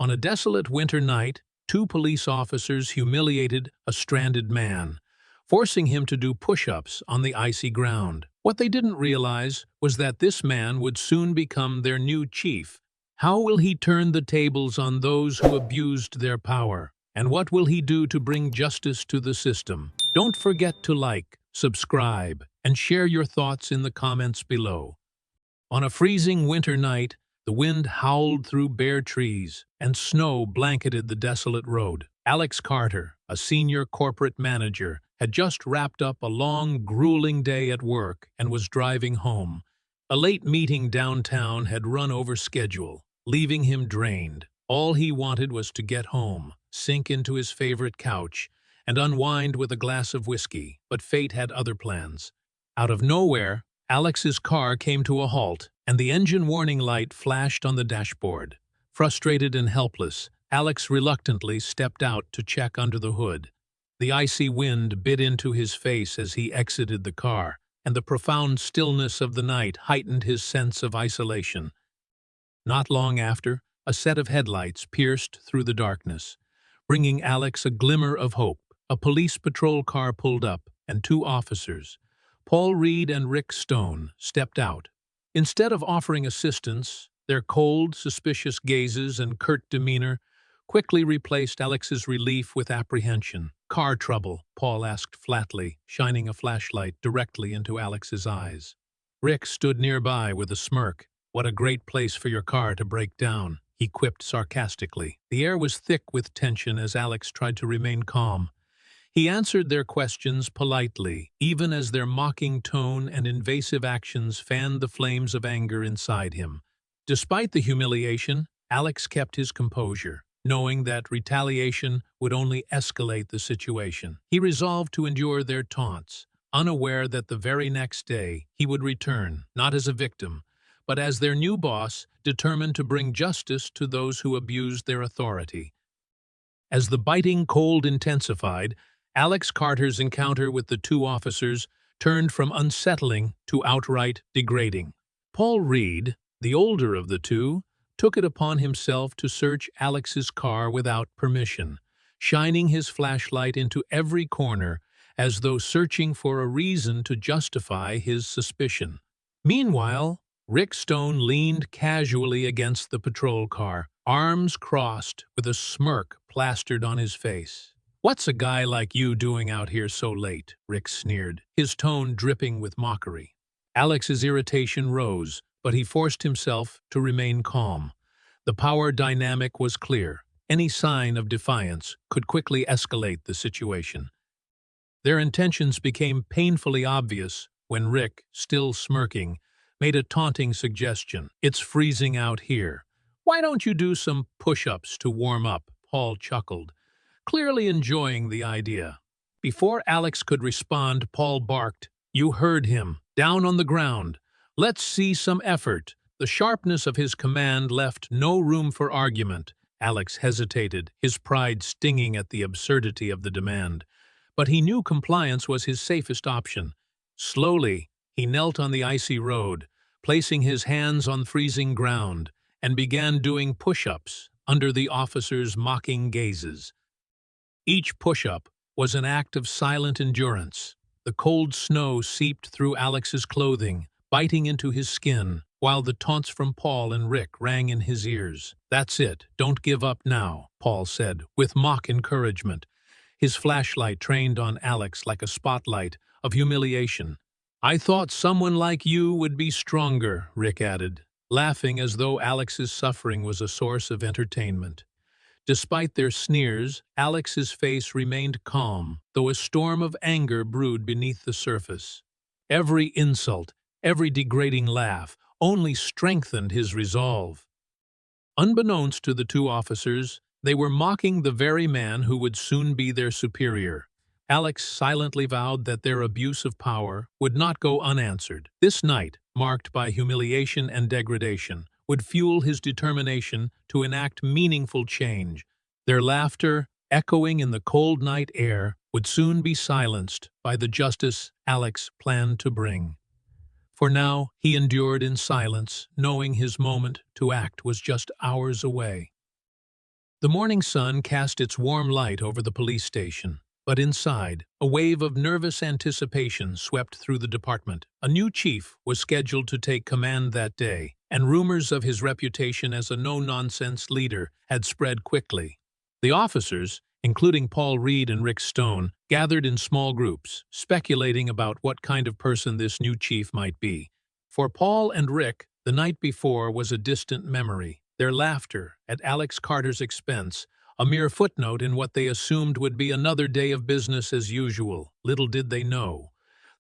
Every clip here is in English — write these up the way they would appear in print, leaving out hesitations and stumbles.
On a desolate winter night, two police officers humiliated a stranded man, forcing him to do push-ups on the icy ground. What they didn't realize was that this man would soon become their new chief. How will he turn the tables on those who abused their power? And what will he do to bring justice to the system? Don't forget to like, subscribe, and share your thoughts in the comments below. On a freezing winter night, the wind howled through bare trees, and snow blanketed the desolate road. Alex Carter, a senior corporate manager, had just wrapped up a long, grueling day at work and was driving home. A late meeting downtown had run over schedule, leaving him drained. All he wanted was to get home, sink into his favorite couch, and unwind with a glass of whiskey, but fate had other plans. Out of nowhere, Alex's car came to a halt, and the engine warning light flashed on the dashboard. Frustrated and helpless, Alex reluctantly stepped out to check under the hood. The icy wind bit into his face as he exited the car, and the profound stillness of the night heightened his sense of isolation. Not long after, a set of headlights pierced through the darkness, bringing Alex a glimmer of hope. A police patrol car pulled up, and two officers, Paul Reed and Rick Stone, stepped out. Instead of offering assistance, their cold, suspicious gazes and curt demeanor quickly replaced Alex's relief with apprehension. "Car trouble?" Paul asked flatly, shining a flashlight directly into Alex's eyes. Rick stood nearby with a smirk. "What a great place for your car to break down," he quipped sarcastically. The air was thick with tension as Alex tried to remain calm. He answered their questions politely, even as their mocking tone and invasive actions fanned the flames of anger inside him. Despite the humiliation, Alex kept his composure, knowing that retaliation would only escalate the situation. He resolved to endure their taunts, unaware that the very next day he would return, not as a victim, but as their new boss, determined to bring justice to those who abused their authority. As the biting cold intensified, Alex Carter's encounter with the two officers turned from unsettling to outright degrading. Paul Reed, the older of the two, took it upon himself to search Alex's car without permission, shining his flashlight into every corner as though searching for a reason to justify his suspicion. Meanwhile, Rick Stone leaned casually against the patrol car, arms crossed with a smirk plastered on his face. "What's a guy like you doing out here so late?" Rick sneered, his tone dripping with mockery. Alex's irritation rose, but he forced himself to remain calm. The power dynamic was clear. Any sign of defiance could quickly escalate the situation. Their intentions became painfully obvious when Rick, still smirking, made a taunting suggestion. "It's freezing out here. Why don't you do some push-ups to warm up?" Paul chuckled, clearly enjoying the idea. Before Alex could respond, Paul barked, "You heard him. Down on the ground. Let's see some effort." The sharpness of his command left no room for argument. Alex hesitated, his pride stinging at the absurdity of the demand. But he knew compliance was his safest option. Slowly, he knelt on the icy road, placing his hands on freezing ground, and began doing push-ups under the officers' mocking gazes. Each push-up was an act of silent endurance. The cold snow seeped through Alex's clothing, biting into his skin, while the taunts from Paul and Rick rang in his ears. "That's it, don't give up now," Paul said, with mock encouragement. His flashlight trained on Alex like a spotlight of humiliation. "I thought someone like you would be stronger," Rick added, laughing as though Alex's suffering was a source of entertainment. Despite their sneers, Alex's face remained calm, though a storm of anger brewed beneath the surface. Every insult, every degrading laugh, only strengthened his resolve. Unbeknownst to the two officers, they were mocking the very man who would soon be their superior. Alex silently vowed that their abuse of power would not go unanswered. This night, marked by humiliation and degradation, would fuel his determination to enact meaningful change. Their laughter, echoing in the cold night air, would soon be silenced by the justice Alex planned to bring. For now, he endured in silence, knowing his moment to act was just hours away. The morning sun cast its warm light over the police station, but inside, a wave of nervous anticipation swept through the department. A new chief was scheduled to take command that day, and rumors of his reputation as a no-nonsense leader had spread quickly. The officers, including Paul Reed and Rick Stone, gathered in small groups, speculating about what kind of person this new chief might be. For Paul and Rick, the night before was a distant memory. Their laughter, at Alex Carter's expense, a mere footnote in what they assumed would be another day of business as usual. Little did they know.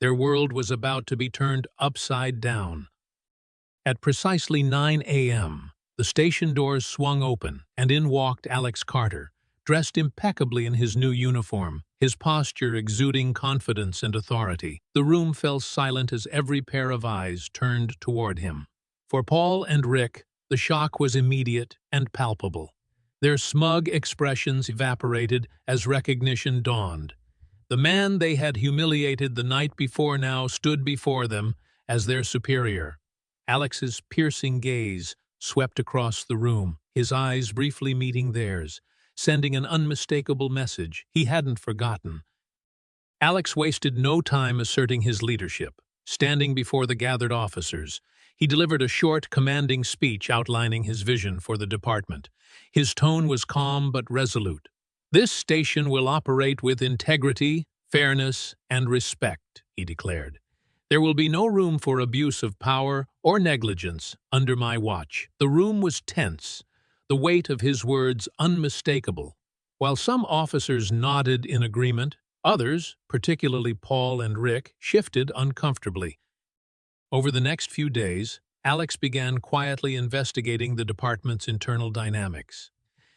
Their world was about to be turned upside down. At precisely 9 a.m., the station doors swung open, and in walked Alex Carter, dressed impeccably in his new uniform, his posture exuding confidence and authority. The room fell silent as every pair of eyes turned toward him. For Paul and Rick, the shock was immediate and palpable. Their smug expressions evaporated as recognition dawned. The man they had humiliated the night before now stood before them as their superior. Alex's piercing gaze swept across the room, his eyes briefly meeting theirs, sending an unmistakable message he hadn't forgotten. Alex wasted no time asserting his leadership. Standing before the gathered officers, he delivered a short, commanding speech outlining his vision for the department. His tone was calm but resolute. "This station will operate with integrity, fairness, and respect," he declared. "There will be no room for abuse of power or negligence under my watch." The room was tense, the weight of his words unmistakable. While some officers nodded in agreement, others, particularly Paul and Rick, shifted uncomfortably. Over the next few days, Alex began quietly investigating the department's internal dynamics.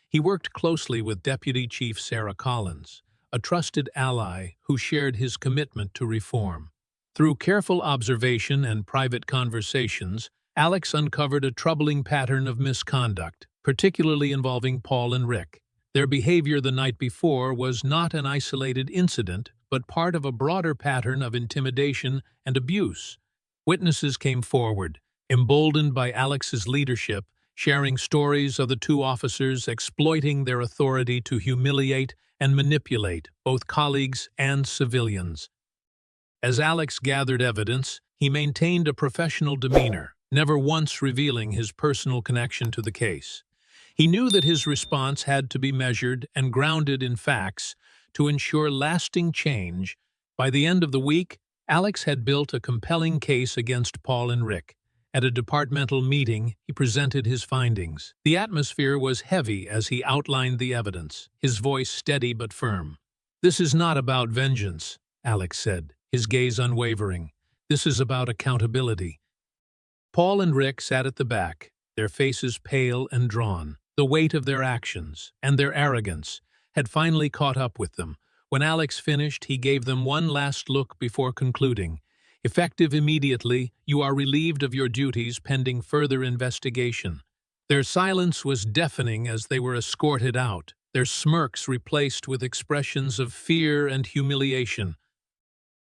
He worked closely with Deputy Chief Sarah Collins, a trusted ally who shared his commitment to reform. Through careful observation and private conversations, Alex uncovered a troubling pattern of misconduct, particularly involving Paul and Rick. Their behavior the night before was not an isolated incident, but part of a broader pattern of intimidation and abuse. Witnesses came forward, emboldened by Alex's leadership, sharing stories of the two officers exploiting their authority to humiliate and manipulate both colleagues and civilians. As Alex gathered evidence, he maintained a professional demeanor, never once revealing his personal connection to the case. He knew that his response had to be measured and grounded in facts to ensure lasting change. By the end of the week, Alex had built a compelling case against Paul and Rick. At a departmental meeting, he presented his findings. The atmosphere was heavy as he outlined the evidence, his voice steady but firm. "This is not about vengeance," Alex said, his gaze unwavering. "This is about accountability." Paul and Rick sat at the back, their faces pale and drawn. The weight of their actions and their arrogance had finally caught up with them. When Alex finished, he gave them one last look before concluding. "Effective immediately, you are relieved of your duties pending further investigation." Their silence was deafening as they were escorted out, their smirks replaced with expressions of fear and humiliation.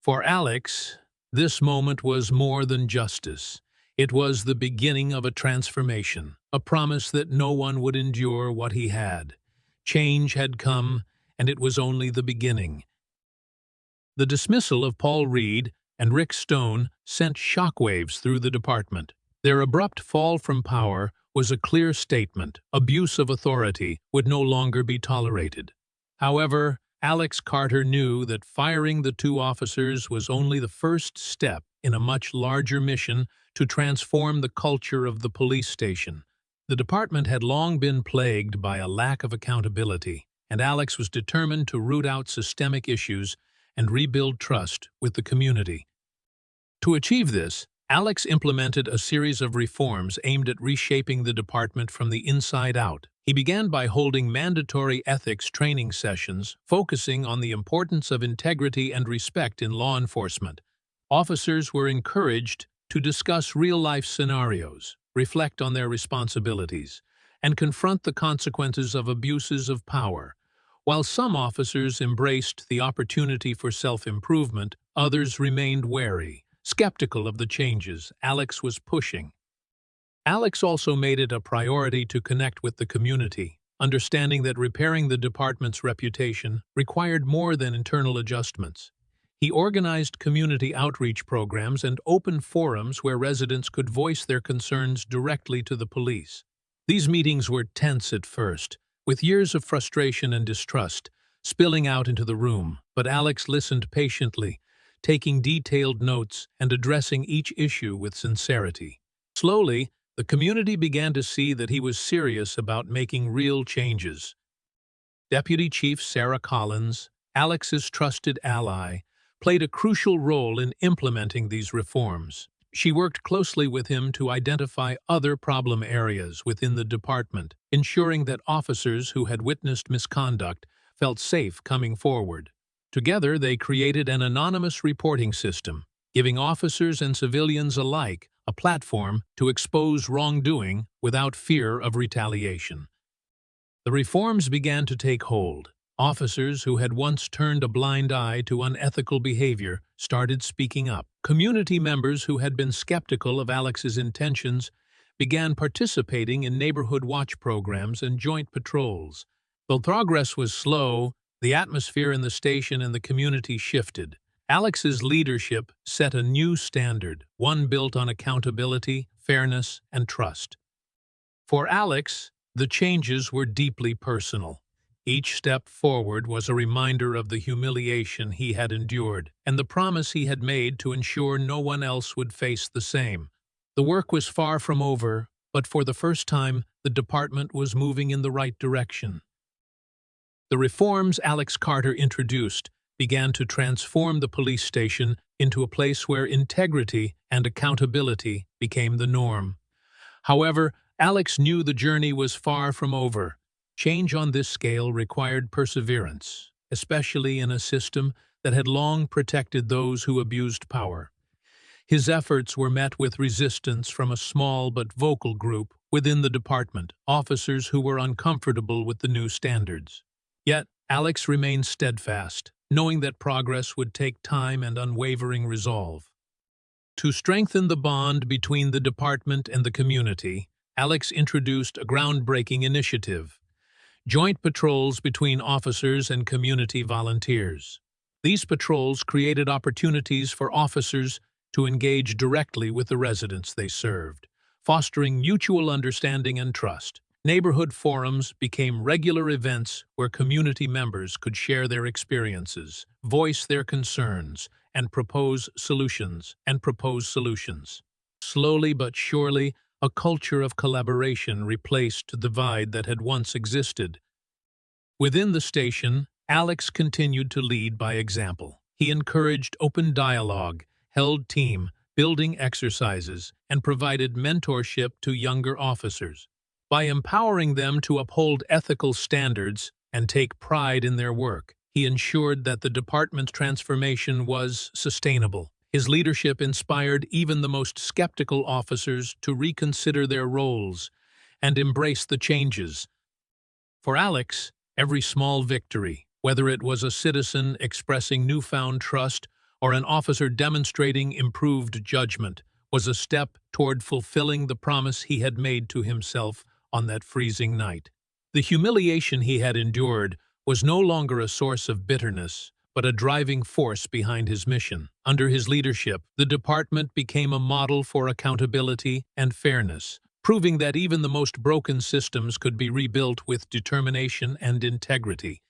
For Alex, this moment was more than justice. It was the beginning of a transformation, a promise that no one would endure what he had. Change had come, and it was only the beginning. The dismissal of Paul Reed and Rick Stone sent shockwaves through the department. Their abrupt fall from power was a clear statement. Abuse of authority would no longer be tolerated. However, Alex Carter knew that firing the two officers was only the first step in a much larger mission to transform the culture of the police station. The department had long been plagued by a lack of accountability, and Alex was determined to root out systemic issues and rebuild trust with the community. To achieve this, Alex implemented a series of reforms aimed at reshaping the department from the inside out. He began by holding mandatory ethics training sessions, focusing on the importance of integrity and respect in law enforcement. Officers were encouraged to discuss real-life scenarios, reflect on their responsibilities, and confront the consequences of abuses of power. While some officers embraced the opportunity for self-improvement, others remained wary, skeptical of the changes Alex was pushing. Alex also made it a priority to connect with the community. understanding that repairing the department's reputation required more than internal adjustments. He organized community outreach programs and open forums where residents could voice their concerns directly to the police. These meetings were tense at first, with years of frustration and distrust spilling out into the room, but Alex listened patiently, taking detailed notes and addressing each issue with sincerity. Slowly, the community began to see that he was serious about making real changes. Deputy Chief Sarah Collins, Alex's trusted ally, played a crucial role in implementing these reforms. She worked closely with him to identify other problem areas within the department, ensuring that officers who had witnessed misconduct felt safe coming forward. Together, they created an anonymous reporting system, giving officers and civilians alike a platform to expose wrongdoing without fear of retaliation. The reforms began to take hold. Officers who had once turned a blind eye to unethical behavior started speaking up. Community members who had been skeptical of Alex's intentions began participating in neighborhood watch programs and joint patrols. Though progress was slow, the atmosphere in the station and the community shifted. Alex's leadership set a new standard, one built on accountability, fairness, and trust. For Alex, the changes were deeply personal. Each step forward was a reminder of the humiliation he had endured and the promise he had made to ensure no one else would face the same. The work was far from over, but for the first time, the department was moving in the right direction. The reforms Alex Carter introduced began to transform the police station into a place where integrity and accountability became the norm. However, Alex knew the journey was far from over. Change on this scale required perseverance, especially in a system that had long protected those who abused power. His efforts were met with resistance from a small but vocal group within the department, officers who were uncomfortable with the new standards. Yet, Alex remained steadfast, knowing that progress would take time and unwavering resolve. To strengthen the bond between the department and the community, Alex introduced a groundbreaking initiative: joint patrols between officers and community volunteers. These patrols created opportunities for officers to engage directly with the residents they served, fostering mutual understanding and trust. Neighborhood forums became regular events where community members could share their experiences, voice their concerns, and propose solutions. Slowly but surely, a culture of collaboration replaced the divide that had once existed. Within the station, Alex continued to lead by example. He encouraged open dialogue, held team building exercises, and provided mentorship to younger officers. By empowering them to uphold ethical standards and take pride in their work, he ensured that the department's transformation was sustainable. His leadership inspired even the most skeptical officers to reconsider their roles and embrace the changes. For Alex, every small victory, whether it was a citizen expressing newfound trust or an officer demonstrating improved judgment, was a step toward fulfilling the promise he had made to himself on that freezing night. The humiliation he had endured was no longer a source of bitterness, but a driving force behind his mission. Under his leadership, the department became a model for accountability and fairness, proving that even the most broken systems could be rebuilt with determination and integrity.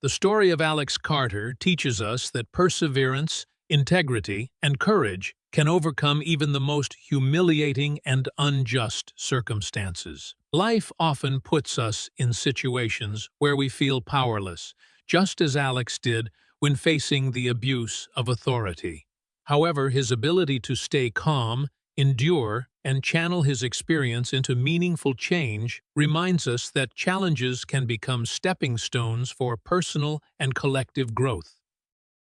The story of Alex Carter teaches us that perseverance, integrity, and courage can overcome even the most humiliating and unjust circumstances. Life often puts us in situations where we feel powerless, just as Alex did when facing the abuse of authority. However, his ability to stay calm, endure, and channel his experience into meaningful change reminds us that challenges can become stepping stones for personal and collective growth.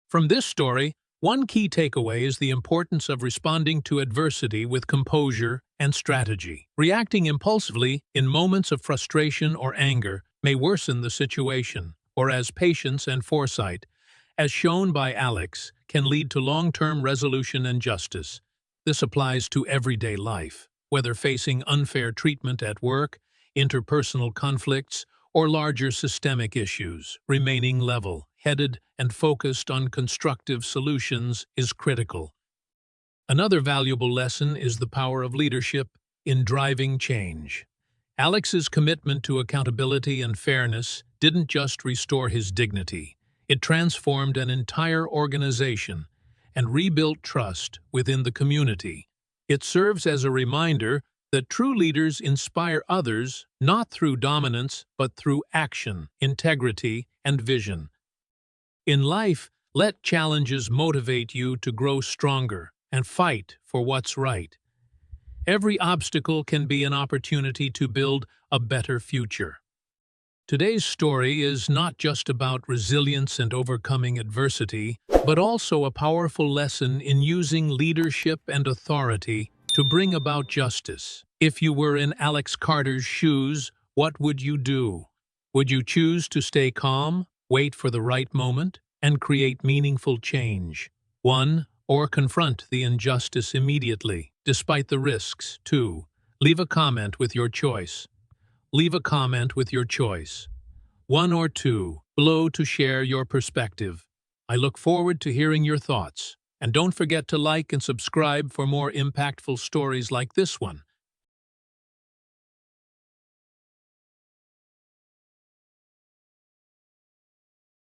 From this story, one key takeaway is the importance of responding to adversity with composure and strategy. Reacting impulsively in moments of frustration or anger may worsen the situation, whereas patience and foresight, as shown by Alex, can lead to long-term resolution and justice. This applies to everyday life, whether facing unfair treatment at work, interpersonal conflicts, or larger systemic issues. Remaining level-headed and focused on constructive solutions is critical. Another valuable lesson is the power of leadership in driving change. Alex's commitment to accountability and fairness didn't just restore his dignity. It transformed an entire organization and rebuilt trust within the community. It serves as a reminder that true leaders inspire others not through dominance but through action, integrity, and vision. In life, let challenges motivate you to grow stronger and fight for what's right. Every obstacle can be an opportunity to build a better future. Today's story is not just about resilience and overcoming adversity, but also a powerful lesson in using leadership and authority to bring about justice. If you were in Alex Carter's shoes, what would you do? Would you choose to stay calm, wait for the right moment, and create meaningful change? 1. Or confront the injustice immediately, despite the risks. 2. Leave a comment with your choice. Leave a comment with your choice. 1 or 2 below to share your perspective. I look forward to hearing your thoughts. And don't forget to like and subscribe for more impactful stories like this one.